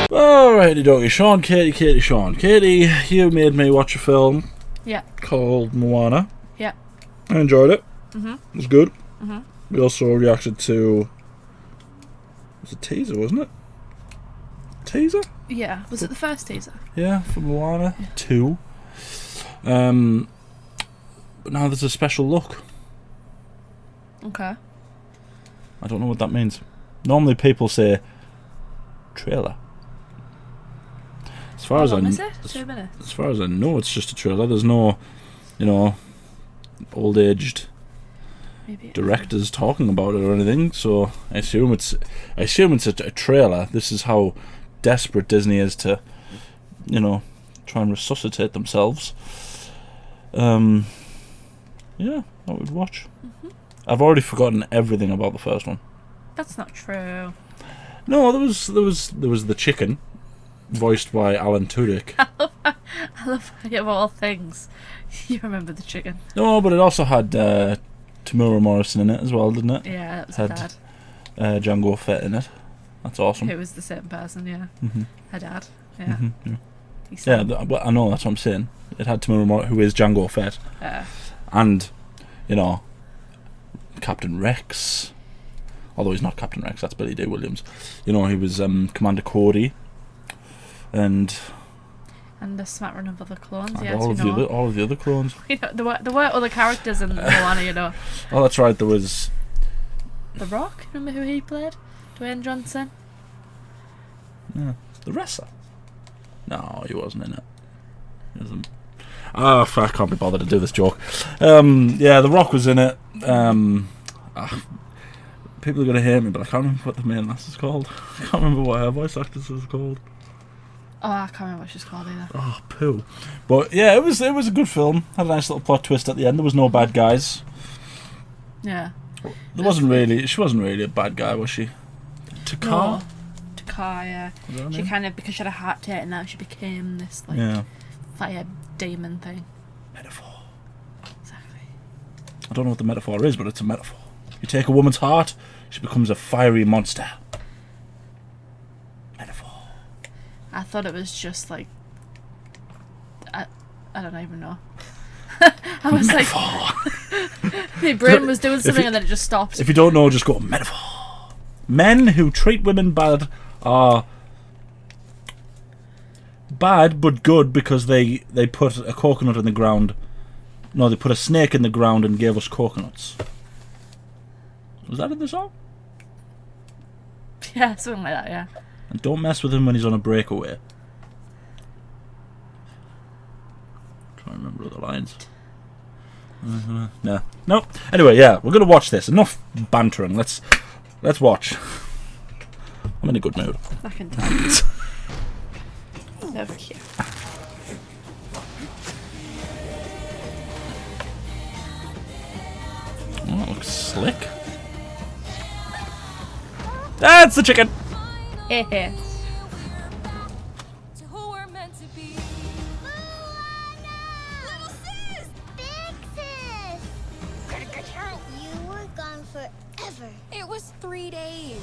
Alrighty dokie, Sean, Katie, Sean. Katie, you made me watch a film called Moana. Yeah. I enjoyed it. Mm-hmm. It was good. Mm-hmm. We also reacted to... It was a teaser, wasn't it? Teaser? Yeah. Was it the first teaser? Yeah, for Moana 2. But now there's a special look. Okay. I don't know what that means. Normally people say trailer. As far as is it? 2 minutes. As far as I know, it's just a trailer. There's no, old-aged directors talking about it or anything. So I assume it's a trailer. This is how desperate Disney is to, try and resuscitate themselves. Yeah, I would watch. Mm-hmm. I've already forgotten everything about the first one. That's not true. No, there was the chicken, voiced by Alan Tudyk. I love how of all things you remember the chicken. No, but it also had Tamura Morrison in it as well, didn't it? Yeah, that was Had her dad. Django Fett in it. That's awesome. It was the same person, yeah. Mm-hmm. Her dad, yeah. Mm-hmm, yeah. He sang. I know, that's what I'm saying. It had Tamura Morrison, who is Django Fett. And, Captain Rex. Although he's not Captain Rex, that's Billy D. Williams. He was Commander Cody. And the smattering of other clones, and yes, all of the other clones. There were other characters in Moana, Oh, that's right, there was... The Rock, remember who he played? Dwayne Johnson? Yeah. The wrestler? No, he wasn't in it. He wasn't. I can't be bothered to do this joke. Yeah, The Rock was in it. People are going to hate me, but I can't remember what the main lass is called. I can't remember what her voice actress is called. Oh, I can't remember what she's called either. Oh, poo. But yeah, it was a good film. Had a nice little plot twist at the end. There was no bad guys. Yeah. She wasn't really a bad guy, was she? Takar? No. Takar, yeah. She name? kind of, because she had a heart to it, and now she became this, fire demon thing. Metaphor. Exactly. I don't know what the metaphor is, but it's a metaphor. You take a woman's heart, she becomes a fiery monster. Metaphor. I thought it was just I don't even know. I was metaphor. My brain was doing something and then it just stopped. If you don't know, just go metaphor. Men who treat women bad are bad but good because they put a coconut in the ground. No, they put a snake in the ground and gave us coconuts. Was that in the song? Yeah, something like that, yeah. And don't mess with him when he's on a breakaway. Trying to remember other lines. No. Anyway, yeah, we're gonna watch this. Enough bantering. Let's watch. I'm in a good mood. I can tell. Over here. Oh, it looks slick. That's the chicken. Yeah. It was 3 days,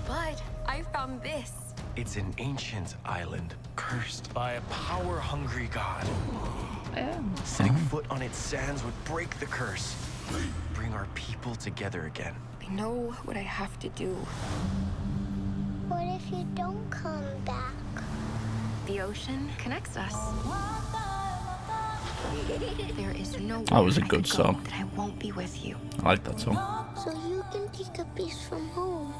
but I found this. It's an ancient island, cursed by a power-hungry god. Setting foot on its sands would break the curse, bring our people together again. I know what I have to do. What if you don't come back? The ocean connects us. There is no That was a way good to go song. that I won't be with you. I like that song. So you can take a piece from home.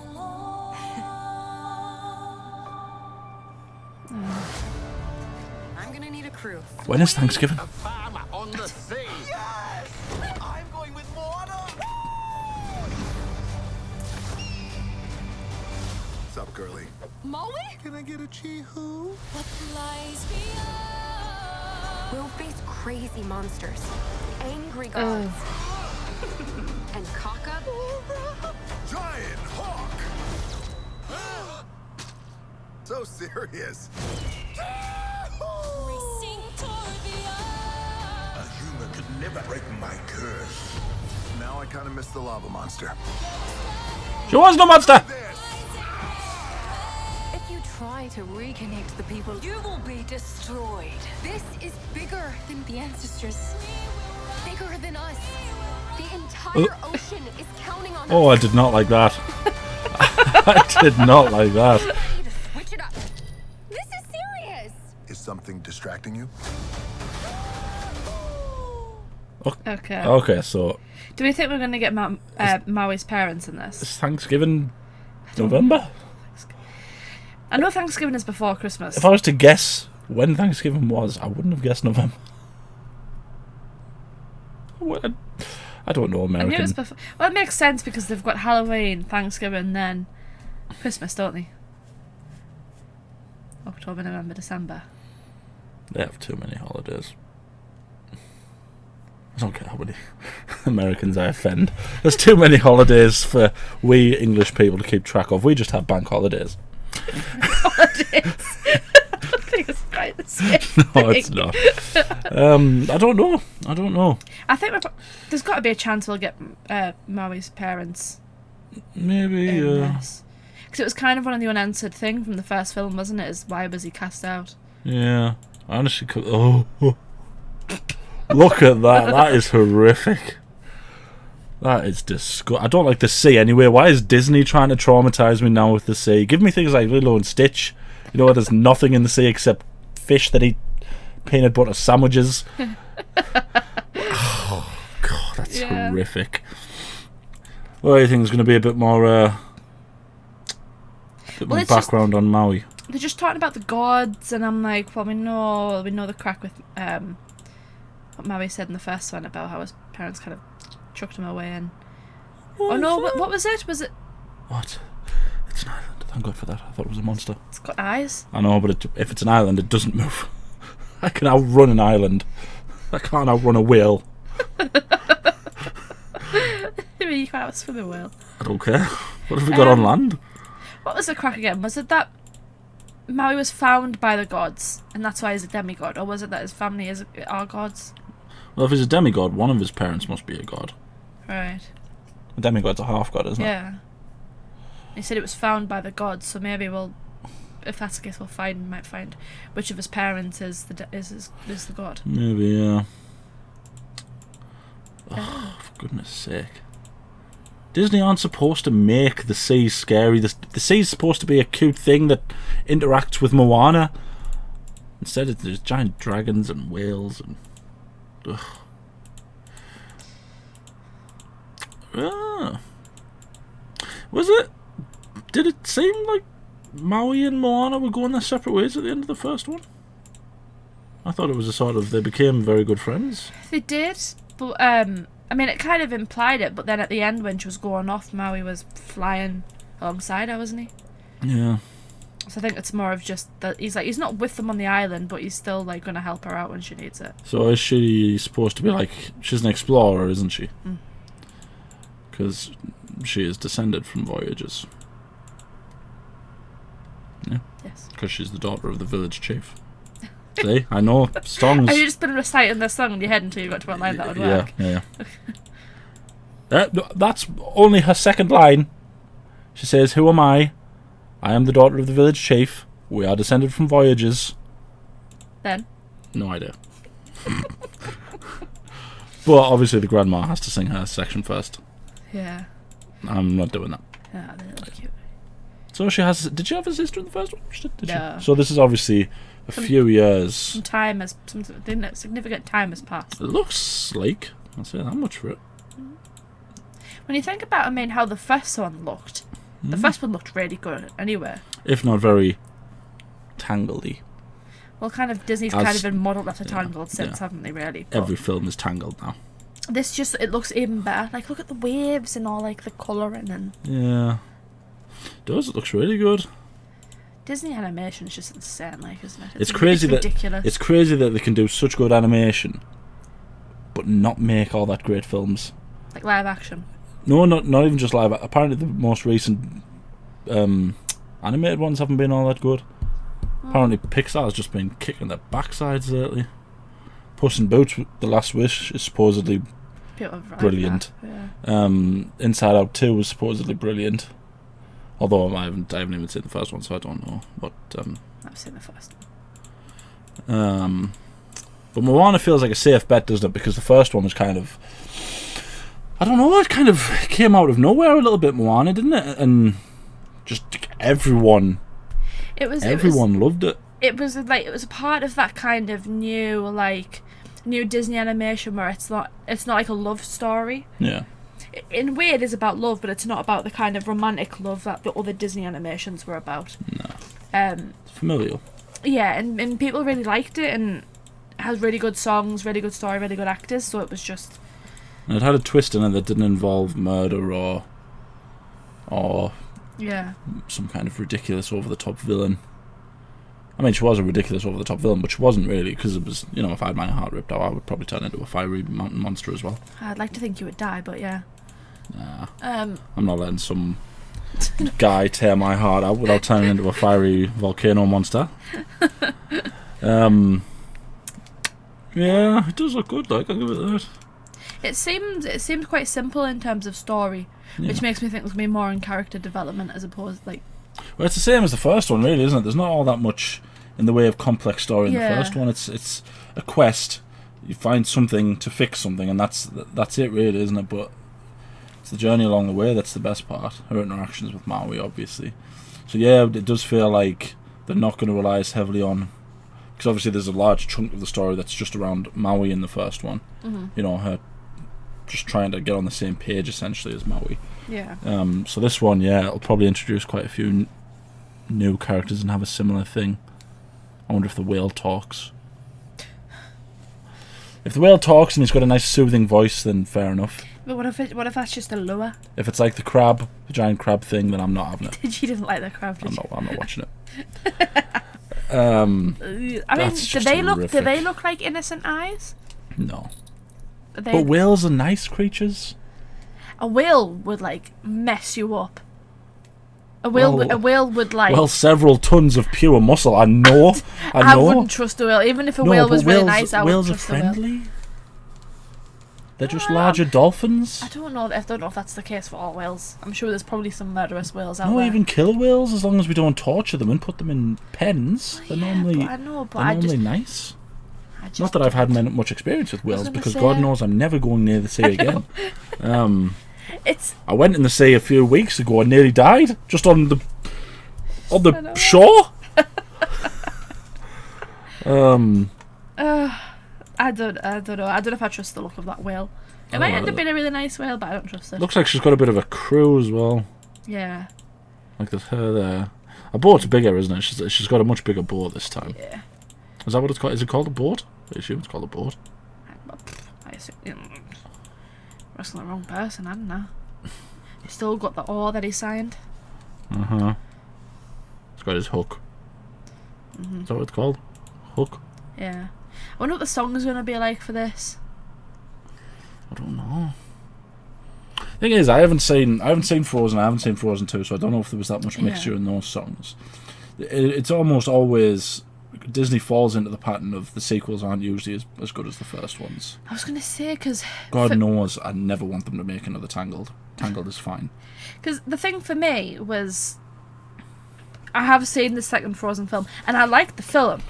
I'm gonna need a crew. When is Thanksgiving? Farmer on the sea. Yes! I'm going with Moana. What's up, girlie? Maui? Can I get a chee-hoo? What lies beyond? We'll face crazy monsters, angry gods, and Kaka. Giant hawk! So serious. Racing toward the A human could never break my curse. Now I kind of miss the lava monster. She was no monster! If you try to reconnect the people, you will be destroyed. This is bigger than the ancestors. Bigger than us. The entire ocean is counting on us. Oh, I did not like that. I did not like that. We need to switch it up. This is serious. Is something distracting you? Okay. Okay, so Do we think we're going to get Maui's parents in this? it's Thanksgiving November? I know Thanksgiving is before Christmas. If I was to guess when Thanksgiving was, I wouldn't have guessed November. I don't know I knew it American. was before. Well, it makes sense because they've got Halloween, Thanksgiving, then Christmas, don't they? October, November, December. They have too many holidays. I don't care how many Americans I offend. There's too many holidays for we English people to keep track of. We just have bank holidays. Holidays. I think it's quite the same. No, it's not. I don't know. I think there's got to be a chance we'll get Maui's parents Maybe. in this. Because it was kind of one of the unanswered thing from the first film, wasn't it? Is why was he cast out? Yeah. I honestly could. Oh. Look at that. That is horrific. That is disgusting. I don't like the sea anyway. Why is Disney trying to traumatise me now with the sea? Give me things like Lilo and Stitch. You know, there's nothing in the sea except fish that eat peanut butter sandwiches. Oh, God, that's horrific. Well, I think there's going to be a bit more background on Maui. They're just talking about the gods, and I'm like, well, we know the crack with what Maui said in the first one about how his parents kind of chucked him away. And what was it? Was it? What? It's an island. Thank God for that. I thought it was a monster. It's got eyes. I know, but if it's an island, it doesn't move. I can outrun an island. I can't outrun a whale. You can't outswim a whale. I don't care. What have we got on land? What was the crack again? Was it that Maui was found by the gods, and that's why he's a demigod, or was it that his family are gods? Well, if he's a demigod, one of his parents must be a god. Right. A demigod's a half god, isn't it? Yeah. He said it was found by the gods, so maybe if that's the case, might find which of his parents is the god. Maybe, yeah. Oh, for goodness sake. Disney aren't supposed to make the sea scary. The sea's supposed to be a cute thing that interacts with Moana. Instead, there's giant dragons and whales and... Ugh. Was it? Did it seem like Maui and Moana were going their separate ways at the end of the first one? I thought it was a sort of... They became very good friends. They did, but I mean, it kind of implied it, but then at the end when she was going off, Maui was flying alongside her, wasn't he? Yeah. So I think it's more of just that he's not with them on the island, but he's still like going to help her out when she needs it. So is she supposed to be like... She's an explorer, isn't she? Because she is descended from voyagers. Yeah. Yes. Because she's the daughter of the village chief. See, I know songs. Have you just been reciting this song in your head until you got to what line that would work? Yeah. That's only her second line. She says, "Who am I? I am the daughter of the village chief. We are descended from voyagers." Then? No idea. But obviously the grandma has to sing her section first. Yeah. I'm not doing that. Yeah, they're really cute. So she has... Did she have a sister in the first one? Did No. she? So this is obviously a few years... Significant time has passed. It looks sleek. I'll say that much for it. When you think about, how the first one looked, the first one looked really good anyway. If not very tangledy. Well, kind of Disney's kind of been modelled after Tangled since, haven't they, really? But Every film is tangled now. this it looks even better. Like, look at the waves and all, like, the colouring and... Yeah. It looks really good. Disney animation is just insane, like, isn't it? It's crazy ridiculous. It's crazy that they can do such good animation, but not make all that great films. Like live action. No, not even just live. Apparently, the most recent animated ones haven't been all that good. Apparently, Pixar's just been kicking their backsides lately. Puss in Boots: The Last Wish is supposedly brilliant. Yeah. Inside Out 2 was supposedly brilliant. Although I haven't even seen the first one, so I don't know. But I've seen the first one. But Moana feels like a safe bet, doesn't it? Because the first one was kind of, I don't know, it kind of came out of nowhere a little bit, Moana, didn't it? And just everyone loved it. It was a part of that kind of new Disney animation where it's not like a love story. Yeah. In a way, it is about love, but it's not about the kind of romantic love that the other Disney animations were about. No. It's familial. Yeah, and people really liked it, and it has really good songs, really good story, really good actors. So it was just. And it had a twist in it that didn't involve murder or some kind of ridiculous over the top villain. I mean, she was a ridiculous over the top villain, but she wasn't really, because it was, if I had my heart ripped out, I would probably turn into a fiery mountain monster as well. I'd like to think you would die, but yeah. Nah. I'm not letting some guy tear my heart out without turning into a fiery volcano monster. Yeah, it does look good, I'll give it that. It seems quite simple in terms of story, which makes me think there's going to be more in character development as opposed Well, it's the same as the first one, really, isn't it? There's not all that much in the way of complex story in the first one. It's a quest. You find something to fix something, and that's it, really, isn't it? But it's the journey along the way that's the best part. Her interactions with Maui, obviously. So yeah, it does feel like they're not going to rely as heavily on, because obviously there's a large chunk of the story that's just around Maui in the first one. Mm-hmm. Her just trying to get on the same page essentially as Maui. Yeah. So this one, it'll probably introduce quite a few new characters and have a similar thing. I wonder if the whale talks. If the whale talks and he's got a nice soothing voice, then fair enough. But what if that's just a lure? If it's like the giant crab thing, then I'm not having it. You didn't like the crab, did you? I'm not watching it. I mean, do they look like innocent eyes? No. But whales are nice creatures. A whale would mess you up. A whale would Well, several tons of pure muscle. I know. I wouldn't trust a whale, even if a whale was really nice. I wouldn't trust a whale. Whales are friendly. They're just larger dolphins. I don't know if that's the case for all whales. I'm sure there's probably some murderous whales out there. No, even killer whales, as long as we don't torture them and put them in pens. They're normally nice. Not that I've had much experience with whales, because God knows I'm never going near the sea again. I went in the sea a few weeks ago and nearly died just on the shore. I don't know. I don't know if I trust the look of that whale. It might end up being a really nice whale, but I don't trust it. Looks like she's got a bit of a crew as well. Yeah. Like there's her there. A boat's bigger, isn't it? She's got a much bigger boat this time. Yeah. Is that what it's called? Is it called a boat? I assume it's called a boat. I assume. Wrestling the wrong person, I don't know. He's still got the oar that he signed. Uh-huh. It's got his hook. Mm-hmm. Is that what it's called? Hook? Yeah. I wonder what the song's going to be like for this. I don't know. Thing is, I haven't seen Frozen. I haven't seen Frozen 2, so I don't know if there was that much mixture in those songs. It's almost always Disney falls into the pattern of the sequels aren't usually as good as the first ones. I was going to say, because God knows I never want them to make another Tangled. Tangled is fine. Because the thing for me was, I have seen the second Frozen film, and I liked the film.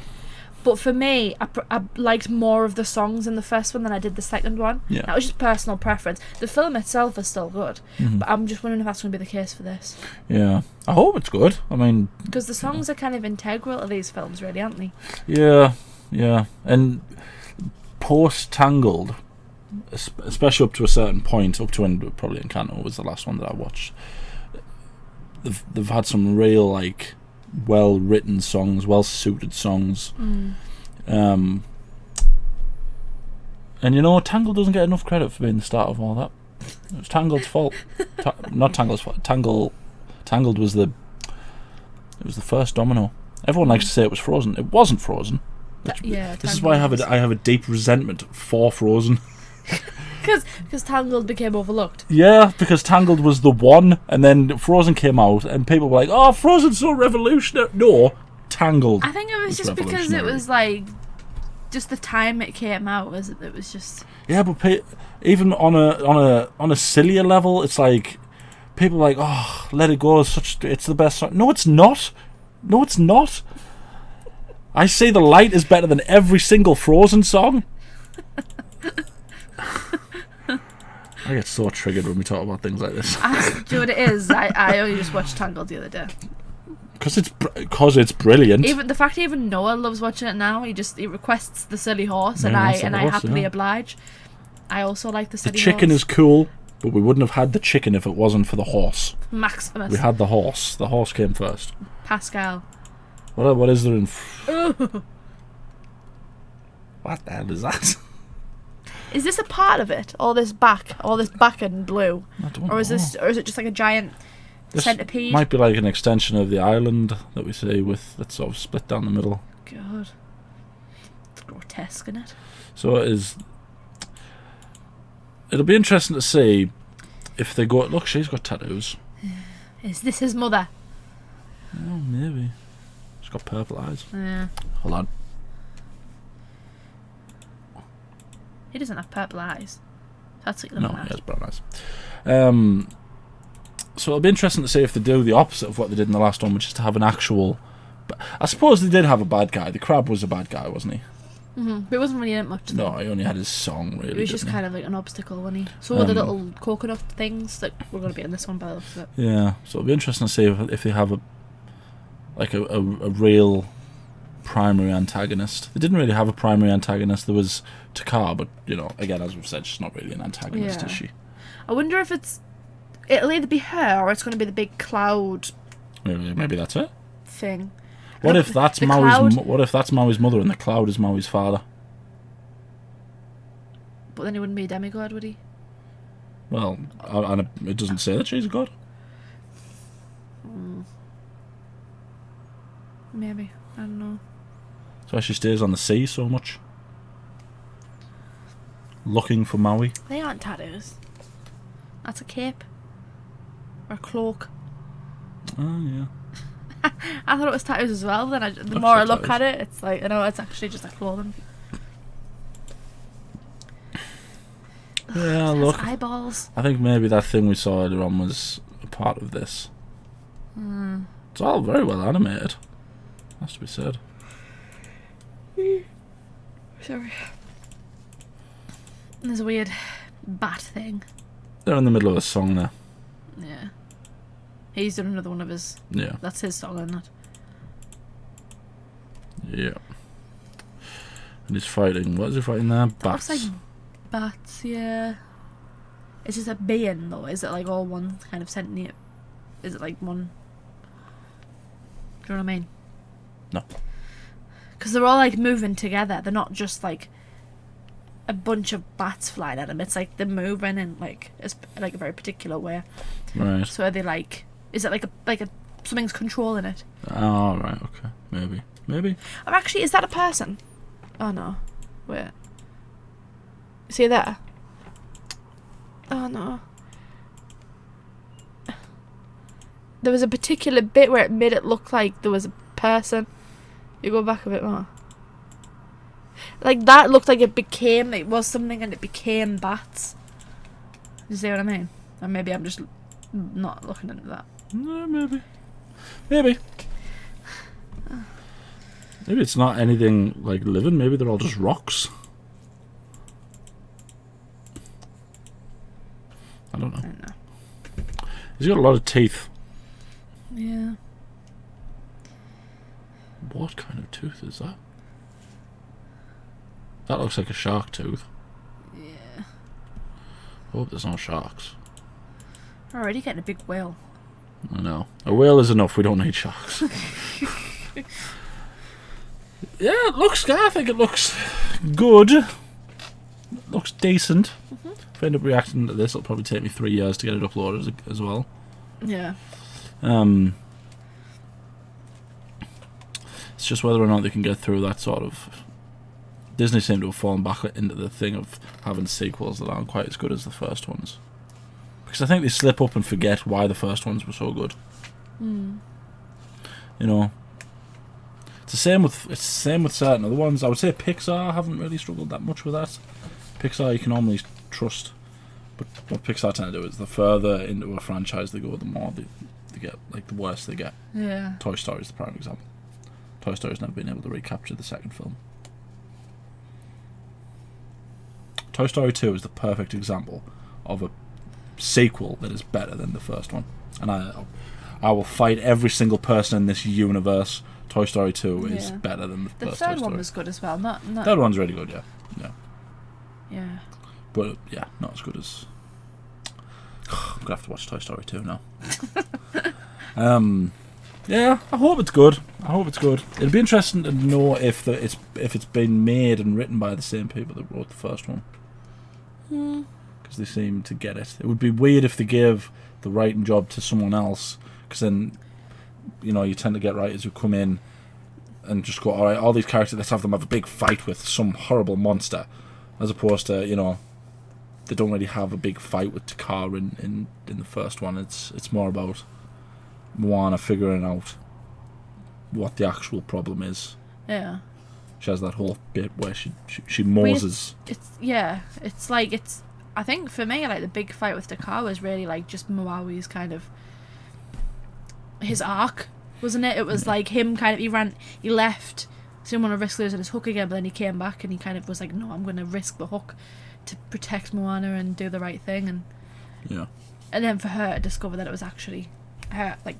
But for me, I liked more of the songs in the first one than I did the second one. Yeah. That was just personal preference. The film itself is still good, mm-hmm. but I'm just wondering if that's going to be the case for this. Yeah, I hope it's good. I mean, because the songs are kind of integral to these films, really, aren't they? Yeah, and post Tangled, especially up to a certain point, up to probably Encanto was the last one that I watched. They've had some real well written songs, well suited songs. And Tangled doesn't get enough credit for being the start of all that. It was Tangled's fault. Not Tangled's fault. Tangled was the first domino. Everyone likes to say it was Frozen. It wasn't Frozen. This is why I have a deep resentment for Frozen. Because Tangled became overlooked. Yeah, because Tangled was the one, and then Frozen came out, and people were like, "Oh, Frozen's so revolutionary." No, Tangled. I think it was just because it was just the time it came out. It was just. Yeah, but even on a sillier level, it's like people are like, oh, Let It Go is it's the best song. No, it's not. No, it's not. I say The Light is better than every single Frozen song. I get so triggered when we talk about things like this. Do you know what it is? I only just watched Tangled the other day. Because it's brilliant. Even the fact even Noah loves watching it now. He requests the silly horse, and I happily oblige. I also like the silly horse. The chicken is cool, but we wouldn't have had the chicken if it wasn't for the horse. Maximus. We had the horse. The horse came first. Pascal. What is there in? What the hell is that? Is this a part of it? All this back in blue, I don't know. Or is it just like a giant centipede? Might be like an extension of the island that we see that's sort of split down the middle. God, it's grotesque, isn't it? So it is. It'll be interesting to see if they go. Look, she's got tattoos. Is this his mother? Oh, maybe. She's got purple eyes. Yeah. Hold on. He doesn't have purple eyes. That's what No, he has brown eyes. So it'll be interesting to see if they do the opposite of what they did in the last one, which is to have an actual. I suppose they did have a bad guy. The crab was a bad guy, wasn't he? Mm-hmm. But it wasn't really in it much. No, he only had his song, really. It was just kind of like an obstacle, wasn't he? So the little coconut things that were going to be in this one by the looks of it. Yeah, so it'll be interesting to see if they have a real primary antagonist. They didn't really have a primary antagonist. There was Takar, but again, as we've said, she's not really an antagonist, is she? I wonder if it'll either be her or it's going to be the big cloud. Maybe that's it. Thing. What if that's Maui's mother and the cloud is Maui's father? But then he wouldn't be a demigod, would he? Well, and it doesn't say that she's a god. Maybe. I don't know. That's why she stays on the sea so much. Looking for Maui. They aren't tattoos. That's a cape. Or a cloak. Oh, yeah. I thought it was tattoos as well, then the more I look at it, it's like, it's actually just a clothing. Yeah, look. Eyeballs. I think maybe that thing we saw earlier on was a part of this. It's all very well animated. Has to be said. Sorry. There's a weird bat thing. They're in the middle of a song there. Yeah. He's doing another one of his. Yeah. That's his song, isn't it? Yeah. And he's fighting. What is he fighting there? Bats. Looks like bats, yeah. Is this a being though? Is it like all one kind of sentient? Is it like one? Do you know what I mean? No. Because they're all like moving together. They're not just like a bunch of bats flying at them. It's like they're moving in like a very particular way. Right. So are they like? Is it like a something's controlling it? Oh, right. Okay. Maybe. Or actually, is that a person? Oh no. Wait. See there? Oh no. There was a particular bit where it made it look like there was a person. You go back a bit more. Like that looked like it was something and it became bats. You see what I mean? Or maybe I'm just not looking into that. No, maybe. Maybe it's not anything like living. Maybe they're all just rocks. I don't know. He's got a lot of teeth. Yeah. What kind of tooth is that? That looks like a shark tooth. Yeah. I hope there's no sharks. Already getting a big whale. I know. A whale is enough. We don't need sharks. Yeah, I think it looks good. It looks decent. If I end up reacting to this, it'll probably take me 3 years to get it uploaded as well. Yeah. It's just whether or not they can get through that sort of... Disney seem to have fallen back into the thing of having sequels that aren't quite as good as the first ones. Because I think they slip up and forget why the first ones were so good. It's the same with certain other ones. I would say Pixar haven't really struggled that much with that. Pixar you can normally trust But what Pixar tend to do is the further into a franchise they go, the more they get, like the worse they get. Yeah. Toy Story is the prime example. Toy Story's never been able to recapture the second film. Toy Story 2 is the perfect example of a sequel that is better than the first one. And I will fight every single person in this universe. Toy Story 2 is better than the first Toy Story. The third one was good as well. Not third one's really good, yeah. Yeah. But, yeah, not as good as... I'm going to have to watch Toy Story 2 now. Yeah, I hope it's good. It'd be interesting to know if it's been made and written by the same people that wrote the first one. Because they seem to get it. It would be weird if they gave the writing job to someone else, because then, you know, you tend to get writers who come in and just go, alright, all these characters, let's have them have a big fight with some horrible monster, as opposed to, you know, they don't really have a big fight with Takar in the first one. It's more about Moana figuring out what the actual problem is. Yeah. She has that whole bit where she Moses. It's like I think for me, like, the big fight with Dakar was really like just Maui's kind of his arc, wasn't it? It was like him kind of he left, so he didn't want to risk losing his hook again, but then he came back and he kind of was like, no, I'm going to risk the hook to protect Moana and do the right thing, and then for her to discover that it was actually her, like,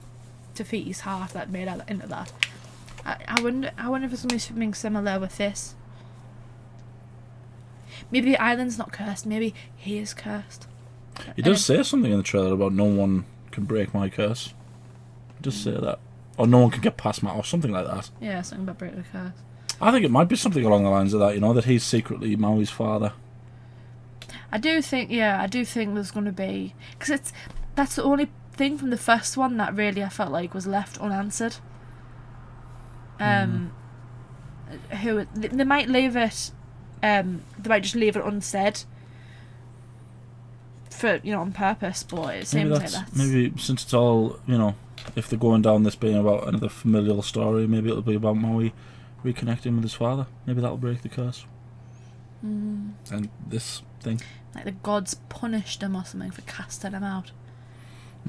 Tafiti's heart that made her into that. I wonder if it's going to be something similar with this. Maybe the island's not cursed. Maybe he is cursed. He does say something in the trailer about no one can break my curse. He does say that. Or no one can get past my... Or something like that. Yeah, something about breaking the curse. I think it might be something along the lines of that, you know, that he's secretly Maui's father. I do think there's going to be... Because that's the only thing from the first one that really I felt like was left unanswered. They might leave it... they might just leave it unsaid for, you know, on purpose, but it seems like that's... Maybe since it's all, you know, if they're going down this being about another familial story, maybe it'll be about Maui reconnecting with his father. Maybe that'll break the curse. And this thing. Like the gods punished him or something for casting him out.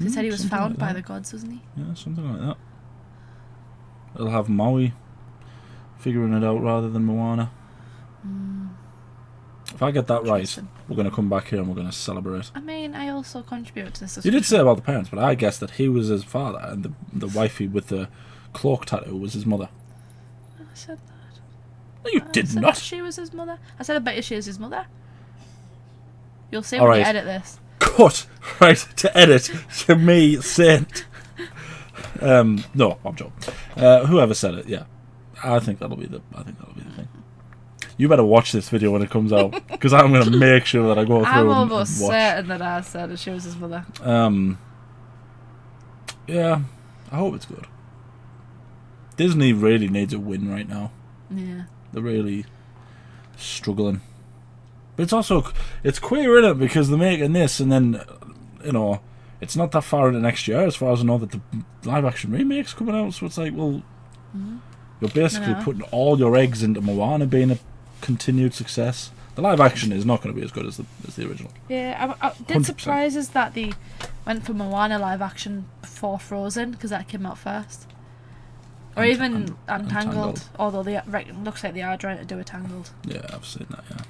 He said he was found by the gods, wasn't he? Yeah, something like that. It'll have Maui figuring it out rather than Moana. If I get that right, we're going to come back here and we're going to celebrate. I mean, I also contributed to this. You did say about the parents, but I guess that he was his father and the wifey with the cloak tattoo was his mother. I said that. No, you did not. She was his mother. I said I bet you she is his mother. You'll see when you edit this. Cut right to edit to me saying. No, I'm joking. Whoever said it, yeah, I think that'll be the thing. You better watch this video when it comes out, because I'm going to make sure that I go through I'm and almost watch. certain that I said that she was his mother. Yeah, I hope it's good. Disney really needs a win right now. Yeah. They're really struggling. But it's also, it's queer, isn't it? Because they're making this and then, you know, it's not that far into next year as far as I know that the live action remake's coming out, so it's like, well, you're basically putting all your eggs into Moana being a continued success. The live action is not going to be as good as the original. Yeah, I did surprise us that they went for Moana live action before Frozen, because that came out first. Or even Untangled, although looks like they are trying to do a Tangled. Yeah, I've seen that, yeah.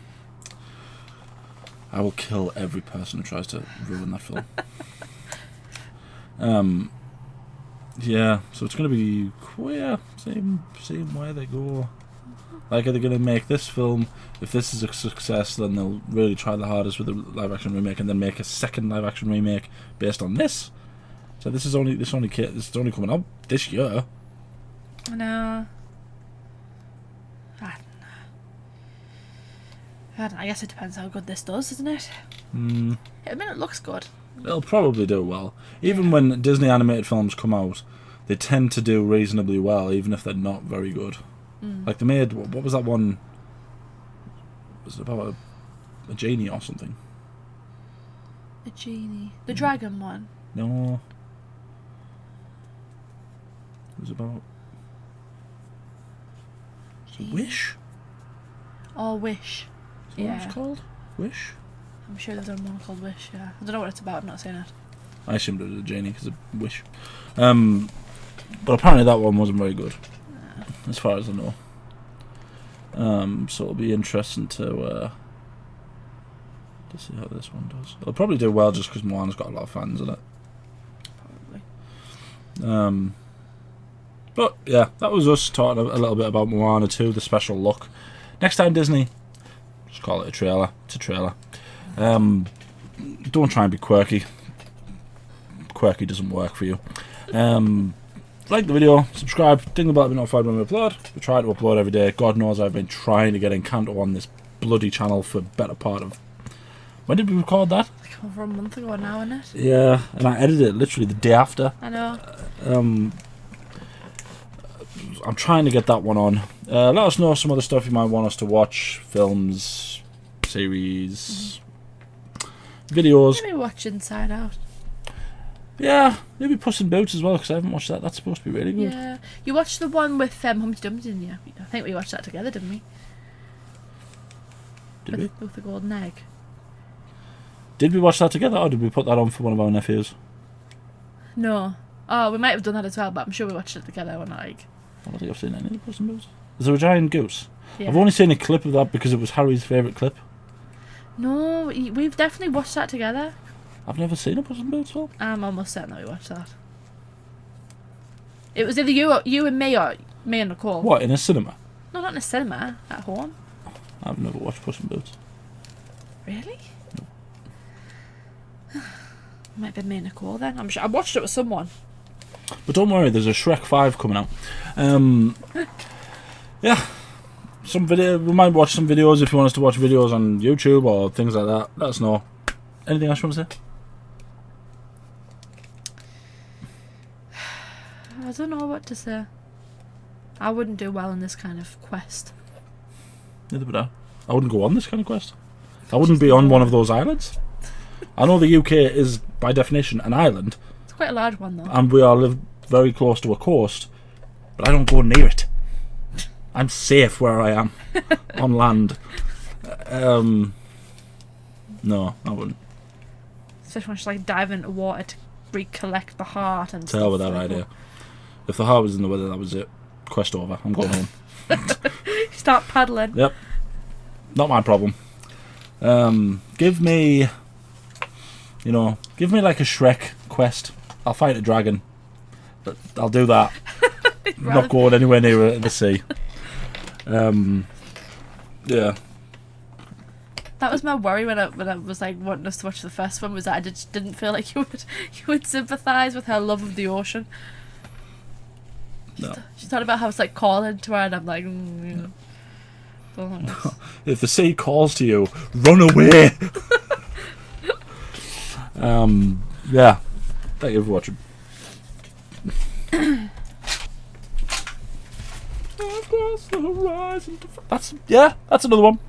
I will kill every person who tries to ruin that film. Yeah, so it's going to be queer. Same way they go. Like, are they going to make this film? If this is a success, then they'll really try the hardest with the live action remake, and then make a second live action remake based on this. So this is only coming out this year. No. I guess it depends how good this does, doesn't it? I mean, it looks good. It'll probably do well. Even when Disney animated films come out, they tend to do reasonably well, even if they're not very good. Like they made, what was that one? Was it about a genie or something? A genie? The dragon one? No. It was about... Wish? Oh, Wish. Is that what it's called? Wish? I'm sure there's one called Wish, yeah. I don't know what it's about, I've not seen it. I assumed it was a genie because of Wish. But apparently that one wasn't very good, as far as I know. So it'll be interesting to see how this one does. It'll probably do well just because Moana's got a lot of fans in it. Probably. But yeah, that was us talking a little bit about Moana 2, the special look. Next time Disney, just call it a trailer. It's a trailer. Don't try and be quirky. Quirky doesn't work for you. Like the video, subscribe, ding the bell to be notified when we upload. We try to upload every day. God knows I've been trying to get Encanto on this bloody channel for a better part of... When did we record that? Like over a month ago now, isn't it? Yeah, and I edited it literally the day after. I know. I'm trying to get that one on. Let us know some other stuff you might want us to watch. Films, series, videos. Maybe watch Inside Out. Yeah, maybe Puss in Boots as well, because I haven't watched that. That's supposed to be really good. Yeah. You watched the one with Humpty Dumpty, didn't you? I think we watched that together, didn't we? With the golden egg. Did we watch that together, or did we put that on for one of our nephews? No. Oh, we might have done that as well, but I'm sure we watched it together. We're not like... I don't think I've seen any of the Puss in Boots. Is there a giant goose? Yeah. I've only seen a clip of that because it was Harry's favourite clip. No, we've definitely watched that together. I've never seen a Puss in Boots film. I'm almost certain that we watched that. It was either you and me, or me and Nicole. What, in a cinema? No, not in a cinema. At home. I've never watched Puss in Boots. Really? Might be me and Nicole then. I'm sure I watched it with someone. But don't worry, there's a Shrek 5 coming out. Yeah. We might watch some videos if you want us to watch videos on YouTube or things like that. Let us know. Anything else you want to say? I don't know what to say. I wouldn't do well in this kind of quest. Neither would I. I wouldn't go on this kind of quest. I wouldn't be on one of those islands. I know the UK is, by definition, an island. It's quite a large one, though. And we live very close to a coast, but I don't go near it. I'm safe where I am, on land. No, I wouldn't. Especially when she's like dive into water to recollect the heart and stuff. Tell with that idea. If the heart was in the weather, that was it. Quest over. I'm going home. Start paddling. Yep. Not my problem. Give me like a Shrek quest. I'll fight a dragon. I'll do that. I'm not going anywhere near the sea. Yeah. That was my worry when I was like wanting us to watch the first one, was that I just didn't feel like you would sympathise with her love of the ocean. No. She thought about how it's like calling to her, and I'm like, If the sea calls to you, run away. Yeah. Thank you for watching. Across the horizon. That's another one.